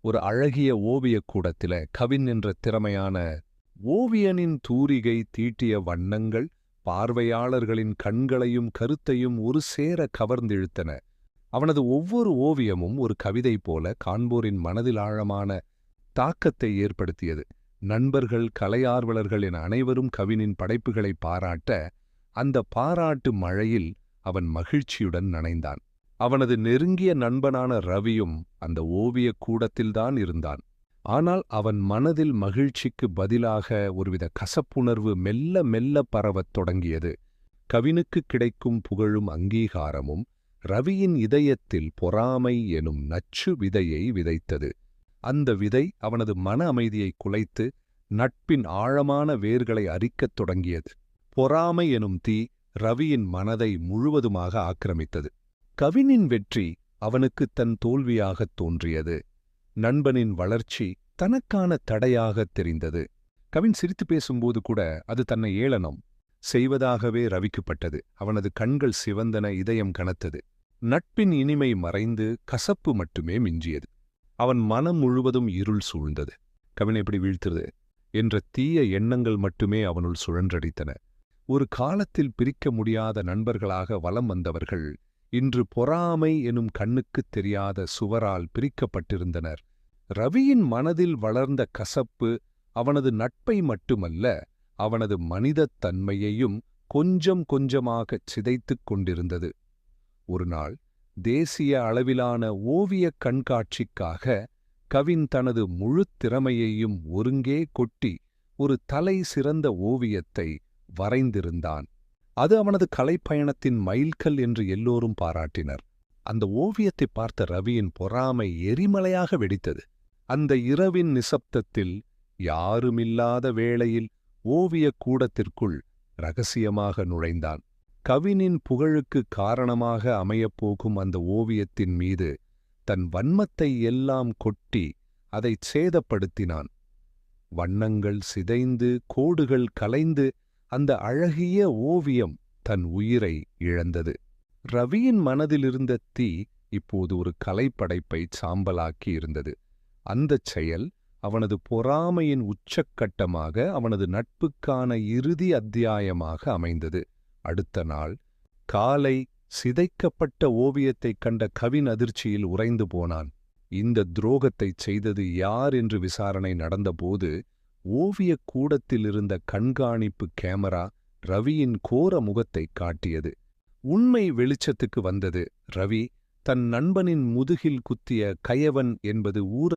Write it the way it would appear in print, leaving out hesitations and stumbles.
ஒரு அழகிய ஓவியக் கூடத்தில கவின் என்ற திறமையான ஓவியனின் தூரிகை தீட்டிய வண்ணங்கள் பார்வையாளர்களின் கண்களையும் கருத்தையும் ஒரு சேர கவர்ந்திழுத்தன. அவனது ஒவ்வொரு ஓவியமும் ஒரு கவிதை போல காண்போரின் மனதில் ஆழமான தாக்கத்தை ஏற்படுத்தியது. நண்பர்கள், கலையார்வலர்கள் என அனைவரும் கவினின் படைப்புகளை பாராட்ட, அந்த பாராட்டு மழையில் அவன் மகிழ்ச்சியுடன் நனைந்தான். அவனது நெருங்கிய நண்பனான ரவியும் அந்த ஓவியக் கூடத்தில்தான் இருந்தான். ஆனால் அவன் மனதில் மகிழ்ச்சிக்கு பதிலாக ஒருவித கசப்புணர்வு மெல்ல மெல்ல பரவத் தொடங்கியது. கவினுக்கு கிடைக்கும் புகழும் அங்கீகாரமும் ரவியின் இதயத்தில் பொறாமை எனும் நச்சு விதையை விதைத்தது. அந்த விதை அவனது மன அமைதியை குலைத்து நட்பின் ஆழமான வேர்களை அரிக்கத் தொடங்கியது. பொறாமை எனும் தீ ரவியின் மனதை முழுவதுமாக ஆக்கிரமித்தது. கவினின் வெற்றி அவனுக்கு தன் தோல்வியாகத் தோன்றியது. நண்பனின் வளர்ச்சி தனக்கான தடையாகத் தெரிந்தது. கவின் சிரித்து பேசும்போது கூட அது தன்னை ஏளனம் செய்வதாகவே ரவிக்குப்பட்டது. அவனது கண்கள் சிவந்தன, இதயம் கனத்தது. நட்பின் இனிமை மறைந்து கசப்பு மட்டுமே மிஞ்சியது. அவன் மனம் முழுவதும் இருள் சூழ்ந்தது. கவினை எப்படி வீழ்த்துறது என்ற தீய எண்ணங்கள் மட்டுமே அவனுள் சுழன்றடித்தன. ஒரு காலத்தில் பிரிக்க முடியாத நண்பர்களாக வலம் வந்தவர்கள் இன்று பொறாமை எனும் கண்ணுக்குத் தெரியாத சுவரால் பிரிக்கப்பட்டிருந்தனர். ரவியின் மனதில் வளர்ந்த கசப்பு அவனது நட்பை மட்டுமல்ல, அவனது மனிதத் தன்மையையும் கொஞ்சம் கொஞ்சமாகச் சிதைத்துக் கொண்டிருந்தது. ஒருநாள் தேசிய அளவிலான ஓவியக் கண்காட்சிக்காக கவின் தனது முழுத் திறமையையும் ஒருங்கே கொட்டி ஒரு தலை சிறந்த ஓவியத்தை வரைந்திருந்தான். அது அவனது கலைப்பயணத்தின் மைல்கல் என்று எல்லோரும் பாராட்டினர். அந்த ஓவியத்தை பார்த்த ரவியின் பொறாமை எரிமலையாக வெடித்தது. அந்த இரவின் நிசப்தத்தில், யாருமில்லாத வேளையில் ஓவியக் கூடத்திற்குள் இரகசியமாக நுழைந்தான். கவினின் புகழுக்கு காரணமாக அமையப்போகும் அந்த ஓவியத்தின் மீது தன் வன்மத்தை எல்லாம் கொட்டி அதைச் சேதப்படுத்தினான். வண்ணங்கள் சிதைந்து, கோடுகள் கலைந்து, அந்த அழகிய ஓவியம் தன் உயிரை இழந்தது. ரவியின் மனதிலிருந்த தீ இப்போது ஒரு கலைப்படைப்பை சாம்பலாக்கி இருந்தது. அந்தச் செயல் அவனது பொறாமையின் உச்சக்கட்டமாக, அவனது நட்புக்கான இறுதி அத்தியாயமாக அமைந்தது. அடுத்த நாள் காலை சிதைக்கப்பட்ட ஓவியத்தைக் கண்ட கவின் அதிர்ச்சியில் உறைந்து போனான். இந்த துரோகத்தைச் செய்தது யார் என்று விசாரணை நடந்தபோது, ஓவியக் கூடத்தில் இருந்த கண்காணிப்பு கேமரா ரவியின் கோர முகத்தைக் காட்டியது. உண்மை வெளிச்சத்துக்கு வந்தது. ரவி தன் நண்பனின் முதுகில் குத்திய கயவன் என்பது ஊர்